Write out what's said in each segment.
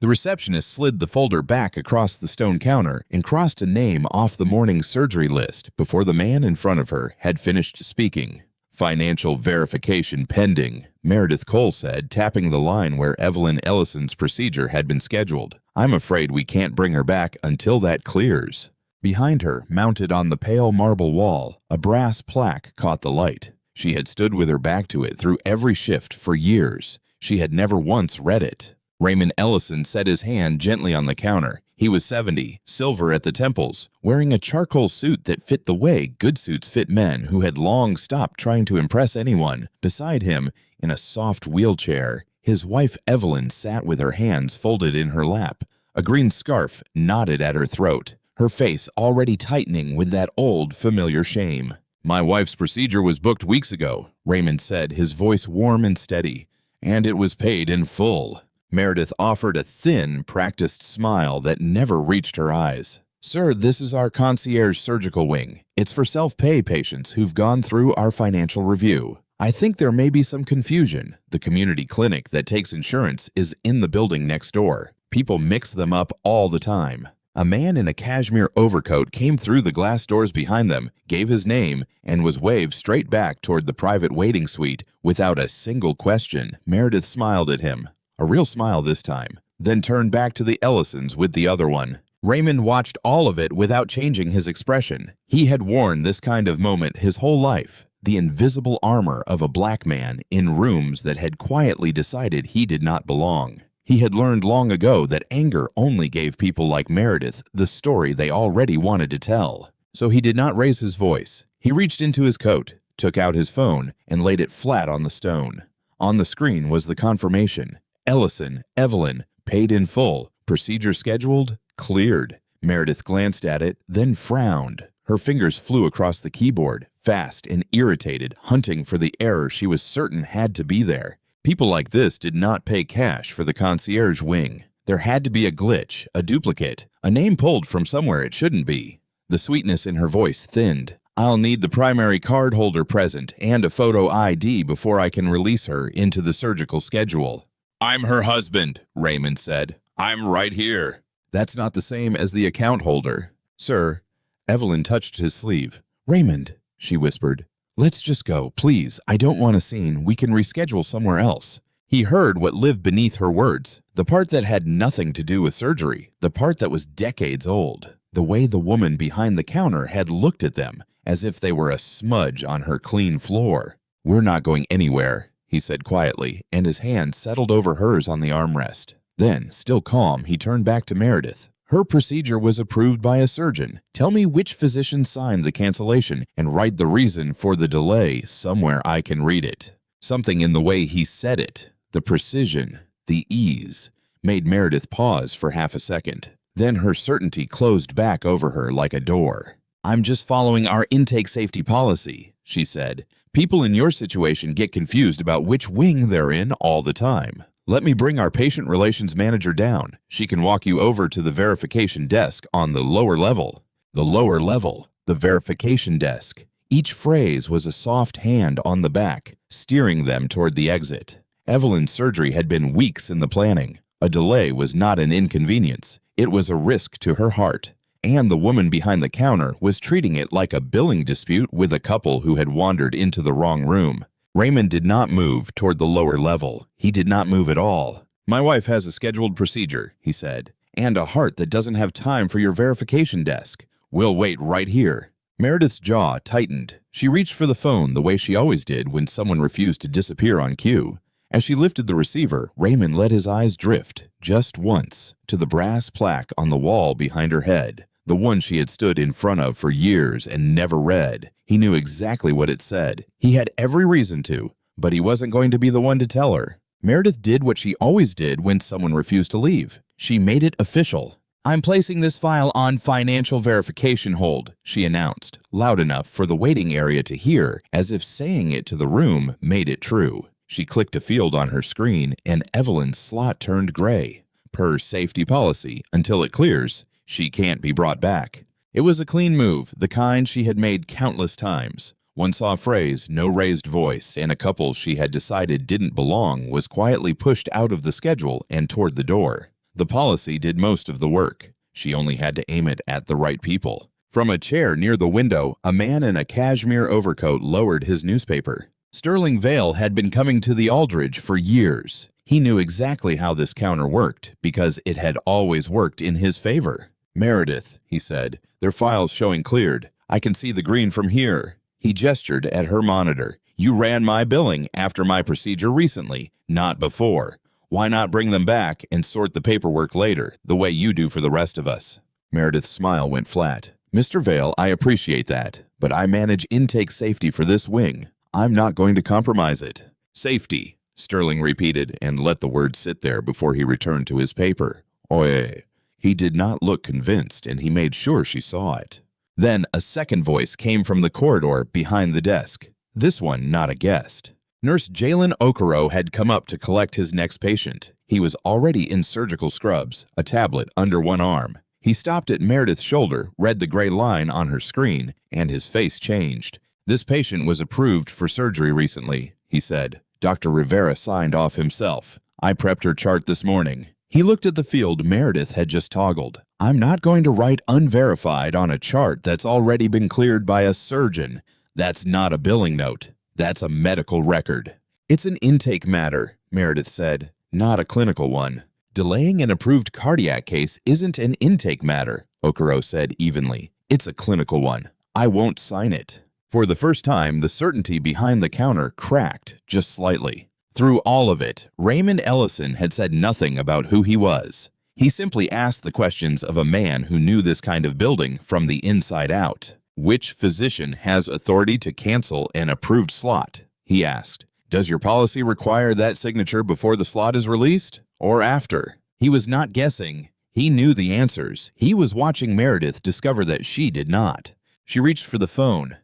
The receptionist slid the folder back across the stone counter and crossed a name off the morning surgery list before the man in front of her had finished speaking. "Financial verification pending," Meredith Cole said, tapping the line where Evelyn Ellison's procedure had been scheduled. "I'm afraid we can't bring her back until that clears." Behind her, mounted on the pale marble wall, a brass plaque caught the light. She had stood with her back to it through every shift for years. She had never once read it. Raymond Ellison set his hand gently on the counter. He was 70, silver at the temples, wearing a charcoal suit that fit the way good suits fit men who had long stopped trying to impress anyone. Beside him, in a soft wheelchair, his wife Evelyn sat with her hands folded in her lap, a green scarf knotted at her throat, her face already tightening with that old, familiar shame. "My wife's procedure was booked weeks ago," Raymond said, his voice warm and steady, "and it was paid in full." Meredith offered a thin, practiced smile that never reached her eyes. "Sir, this is our concierge surgical wing. It's for self-pay patients who've gone through our financial review. I think there may be some confusion. The community clinic that takes insurance is in the building next door. People mix them up all the time." A man in a cashmere overcoat came through the glass doors behind them, gave his name, and was waved straight back toward the private waiting suite without a single question. Meredith smiled at him. A real smile this time, then turned back to the Ellisons with the other one. Raymond watched all of it without changing his expression. He had worn this kind of moment his whole life, the invisible armor of a black man in rooms that had quietly decided he did not belong. He had learned long ago that anger only gave people like Meredith the story they already wanted to tell. So he did not raise his voice. He reached into his coat, took out his phone, and laid it flat on the stone. On the screen was the confirmation. Ellison, Evelyn, paid in full, procedure scheduled, cleared. Meredith glanced at it, then frowned. Her fingers flew across the keyboard, fast and irritated, hunting for the error she was certain had to be there. People like this did not pay cash for the concierge wing. There had to be a glitch, a duplicate, a name pulled from somewhere it shouldn't be. The sweetness in her voice thinned. "I'll need the primary card holder present and a photo ID before I can release her into the surgical schedule." "I'm her husband," Raymond said. "I'm right here." "That's not the same as the account holder." "Sir," Evelyn touched his sleeve. "Raymond," she whispered, "let's just go, please. I don't want a scene. We can reschedule somewhere else." He heard what lived beneath her words, the part that had nothing to do with surgery, the part that was decades old, the way the woman behind the counter had looked at them, as if they were a smudge on her clean floor. "We're not going anywhere," he said quietly, and his hand settled over hers on the armrest. Then, still calm, he turned back to Meredith. "Her procedure was approved by a surgeon. Tell me which physician signed the cancellation and write the reason for the delay somewhere I can read it." Something in the way he said it, the precision, the ease, made Meredith pause for half a second. Then her certainty closed back over her like a door. "I'm just following our intake safety policy," she said. "People in your situation get confused about which wing they're in all the time. Let me bring our patient relations manager down. She can walk you over to the verification desk on the lower level." The lower level, the verification desk. Each phrase was a soft hand on the back, steering them toward the exit. Evelyn's surgery had been weeks in the planning. A delay was not an inconvenience. It was a risk to her heart. And the woman behind the counter was treating it like a billing dispute with a couple who had wandered into the wrong room. Raymond did not move toward the lower level. He did not move at all. "My wife has a scheduled procedure," he said, "and a heart that doesn't have time for your verification desk. We'll wait right here." Meredith's jaw tightened. She reached for the phone the way she always did when someone refused to disappear on cue. As she lifted the receiver, Raymond let his eyes drift, just once, to the brass plaque on the wall behind her head. The one she had stood in front of for years and never read. He knew exactly what it said. He had every reason to, but he wasn't going to be the one to tell her. Meredith did what she always did when someone refused to leave. She made it official. "I'm placing this file on financial verification hold," she announced, loud enough for the waiting area to hear, as if saying it to the room made it true. She clicked a field on her screen, and Evelyn's slot turned gray. Per safety policy, until it clears, she can't be brought back. It was a clean move, the kind she had made countless times. One saw a phrase, no raised voice, and a couple she had decided didn't belong was quietly pushed out of the schedule and toward the door. The policy did most of the work. She only had to aim it at the right people. From a chair near the window, a man in a cashmere overcoat lowered his newspaper. Sterling Vale had been coming to the Aldridge for years. He knew exactly how this counter worked because it had always worked in his favor. "Meredith," he said, "their file's showing cleared. I can see the green from here." He gestured at her monitor. "You ran my billing after my procedure recently, not before. Why not bring them back and sort the paperwork later, the way you do for the rest of us?" Meredith's smile went flat. "Mr. Vale, I appreciate that, but I manage intake safety for this wing. I'm not going to compromise it." "Safety," Sterling repeated and let the word sit there before he returned to his paper. "Oye." He did not look convinced, and he made sure she saw it. Then a second voice came from the corridor behind the desk. This one not a guest. Nurse Jalen Okoro had come up to collect his next patient. He was already in surgical scrubs, a tablet under one arm. He stopped at Meredith's shoulder, read the gray line on her screen, and his face changed. "This patient was approved for surgery recently," he said. "Dr. Rivera signed off himself. I prepped her chart this morning." He looked at the field Meredith had just toggled. "I'm not going to write unverified on a chart that's already been cleared by a surgeon. That's not a billing note. That's a medical record." "It's an intake matter," Meredith said, "not a clinical one." "Delaying an approved cardiac case isn't an intake matter," Okoro said evenly. "It's a clinical one. I won't sign it." For the first time, the certainty behind the counter cracked just slightly. Through all of it, Raymond Ellison had said nothing about who he was. He simply asked the questions of a man who knew this kind of building from the inside out. "Which physician has authority to cancel an approved slot?" he asked. "Does your policy require that signature before the slot is released? Or after?" He was not guessing. He knew the answers. He was watching Meredith discover that she did not. She reached for the phone.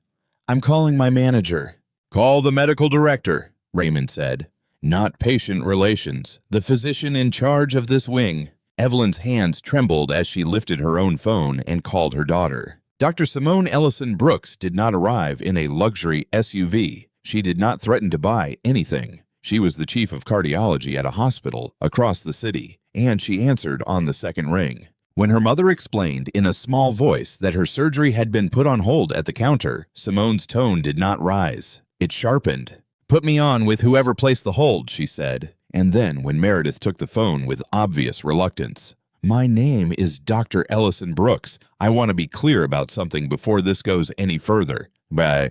"I'm calling my manager." "Call the medical director," Raymond said. "Not patient relations, the physician in charge of this wing." Evelyn's hands trembled as she lifted her own phone and called her daughter. Dr. Simone Ellison Brooks did not arrive in a luxury SUV. She did not threaten to buy anything. She was the chief of cardiology at a hospital across the city, and she answered on the second ring. When her mother explained in a small voice that her surgery had been put on hold at the counter, Simone's tone did not rise. It sharpened. "Put me on with whoever placed the hold," she said. And then, when Meredith took the phone with obvious reluctance, "My name is Dr. Ellison Brooks. I want to be clear about something before this goes any further. By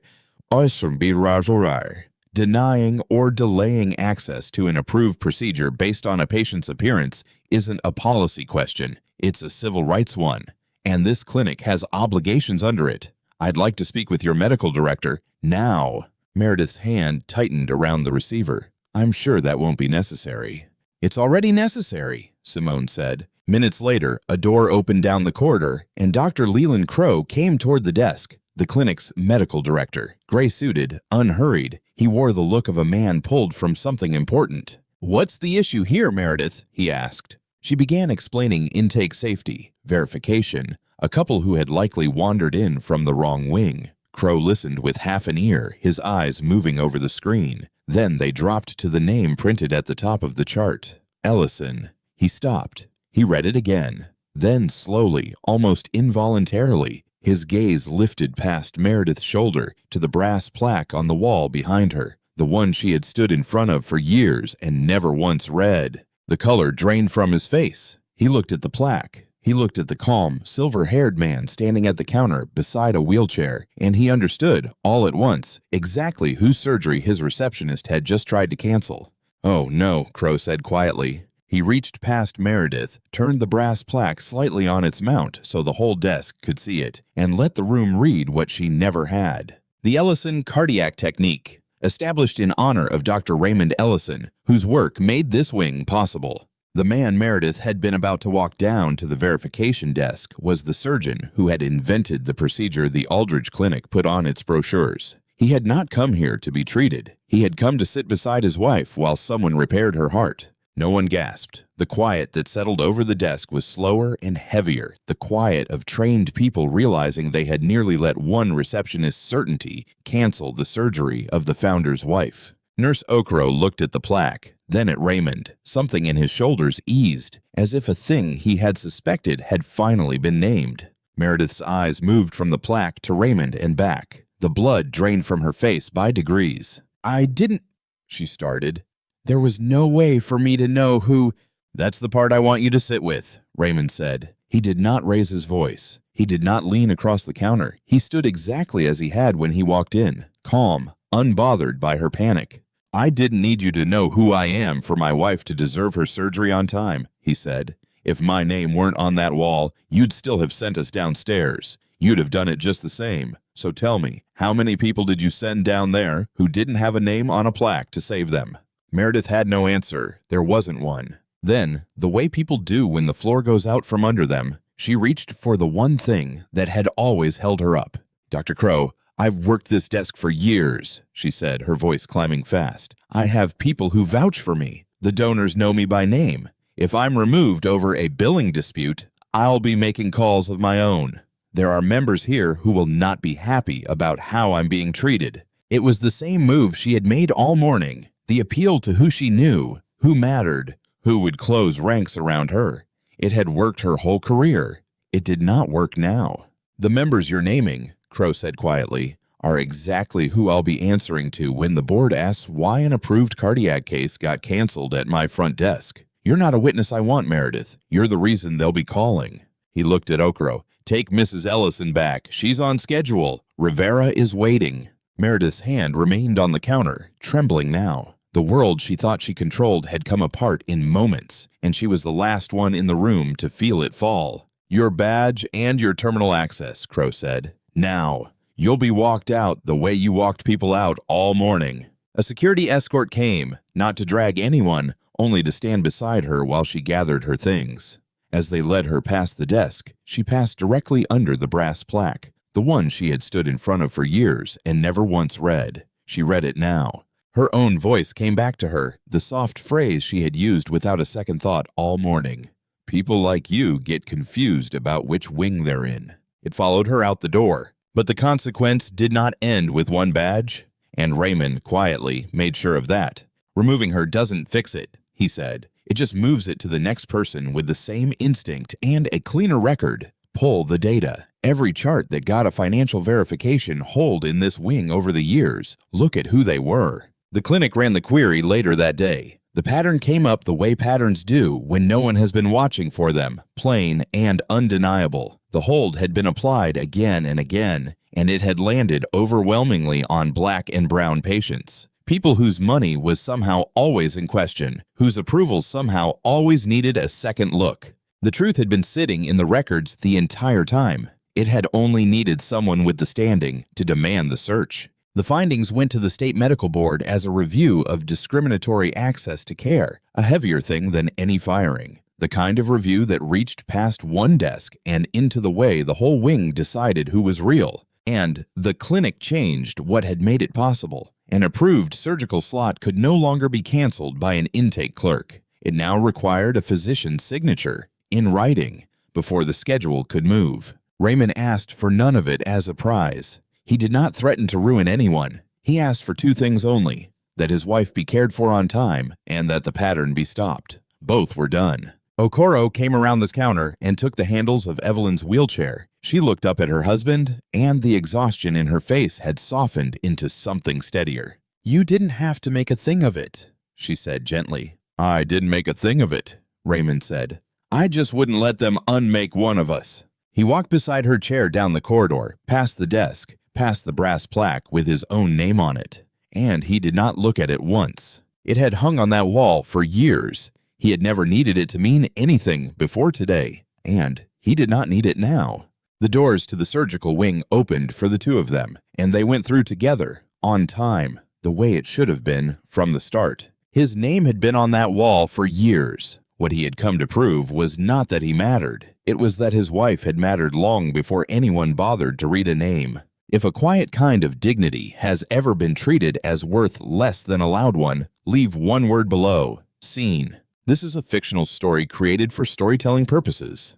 denying or delaying access to an approved procedure based on a patient's appearance isn't a policy question. It's a civil rights one. And this clinic has obligations under it. I'd like to speak with your medical director now." Meredith's hand tightened around the receiver. "I'm sure that won't be necessary." "It's already necessary," Simone said. Minutes later, a door opened down the corridor, and Dr. Leland Crow came toward the desk, the clinic's medical director. Gray-suited, unhurried, he wore the look of a man pulled from something important. "What's the issue here, Meredith?" he asked. She began explaining intake safety, verification, a couple who had likely wandered in from the wrong wing. Crow listened with half an ear, his eyes moving over the screen. Then they dropped to the name printed at the top of the chart. Ellison. He stopped. He read it again. Then slowly, almost involuntarily, his gaze lifted past Meredith's shoulder to the brass plaque on the wall behind her, the one she had stood in front of for years and never once read. The color drained from his face. He looked at the plaque. He looked at the calm, silver-haired man standing at the counter beside a wheelchair, and he understood, all at once, exactly whose surgery his receptionist had just tried to cancel. "Oh, no," Crow said quietly. He reached past Meredith, turned the brass plaque slightly on its mount so the whole desk could see it, and let the room read what she never had. The Ellison Cardiac Technique, established in honor of Dr. Raymond Ellison, whose work made this wing possible. The man Meredith had been about to walk down to the verification desk was the surgeon who had invented the procedure the Aldridge Clinic put on its brochures. He had not come here to be treated. He had come to sit beside his wife while someone repaired her heart. No one gasped. The quiet that settled over the desk was slower and heavier, the quiet of trained people realizing they had nearly let one receptionist's certainty cancel the surgery of the founder's wife. Nurse Okro looked at the plaque, then at Raymond. Something in his shoulders eased, as if a thing he had suspected had finally been named. Meredith's eyes moved from the plaque to Raymond and back. The blood drained from her face by degrees. "I didn't," she started. "There was no way for me to know who—" "That's the part I want you to sit with," Raymond said. He did not raise his voice. He did not lean across the counter. He stood exactly as he had when he walked in, calm, unbothered by her panic. "I didn't need you to know who I am for my wife to deserve her surgery on time," he said. "If my name weren't on that wall, you'd still have sent us downstairs. You'd have done it just the same. So tell me, how many people did you send down there who didn't have a name on a plaque to save them?" Meredith had no answer. There wasn't one. Then, the way people do when the floor goes out from under them, she reached for the one thing that had always held her up. "Dr. Crow, I've worked this desk for years," she said, her voice climbing fast. "I have people who vouch for me. The donors know me by name. If I'm removed over a billing dispute, I'll be making calls of my own. There are members here who will not be happy about how I'm being treated." It was the same move she had made all morning, the appeal to who she knew, who mattered, who would close ranks around her. It had worked her whole career. It did not work now. "The members you're naming," Crow said quietly, "are exactly who I'll be answering to when the board asks why an approved cardiac case got canceled at my front desk. You're not a witness I want, Meredith. You're the reason they'll be calling." He looked at Okro. "Take Mrs. Ellison back. She's on schedule. Rivera is waiting." Meredith's hand remained on the counter, trembling now. The world she thought she controlled had come apart in moments, and she was the last one in the room to feel it fall. "Your badge and your terminal access," Crow said. "Now, you'll be walked out the way you walked people out all morning." A security escort came, not to drag anyone, only to stand beside her while she gathered her things. As they led her past the desk, she passed directly under the brass plaque, the one she had stood in front of for years and never once read. She read it now. Her own voice came back to her, the soft phrase she had used without a second thought all morning. "People like you get confused about which wing they're in." It followed her out the door. But the consequence did not end with one badge, and Raymond quietly made sure of that. "Removing her doesn't fix it," he said. "It just moves it to the next person with the same instinct and a cleaner record. Pull the data. Every chart that got a financial verification hold in this wing over the years. Look at who they were." The clinic ran the query later that day. The pattern came up the way patterns do when no one has been watching for them, plain and undeniable. The hold had been applied again and again, and it had landed overwhelmingly on black and brown patients. People whose money was somehow always in question, whose approval somehow always needed a second look. The truth had been sitting in the records the entire time. It had only needed someone with the standing to demand the search. The findings went to the state medical board as a review of discriminatory access to care, a heavier thing than any firing. The kind of review that reached past one desk and into the way the whole wing decided who was real. And the clinic changed what had made it possible. An approved surgical slot could no longer be canceled by an intake clerk. It now required a physician's signature, in writing, before the schedule could move. Raymond asked for none of it as a prize. He did not threaten to ruin anyone. He asked for two things only: that his wife be cared for on time and that the pattern be stopped. Both were done. Okoro came around this counter and took the handles of Evelyn's wheelchair. She looked up at her husband, and the exhaustion in her face had softened into something steadier. "You didn't have to make a thing of it," she said gently. "I didn't make a thing of it," Raymond said. "I just wouldn't let them unmake one of us." He walked beside her chair down the corridor, past the desk, past the brass plaque with his own name on it. And he did not look at it once. It had hung on that wall for years. He had never needed it to mean anything before today, and he did not need it now. The doors to the surgical wing opened for the two of them, and they went through together, on time, the way it should have been from the start. His name had been on that wall for years. What he had come to prove was not that he mattered. It was that his wife had mattered long before anyone bothered to read a name. If a quiet kind of dignity has ever been treated as worth less than a loud one, leave one word below: seen. This is a fictional story created for storytelling purposes.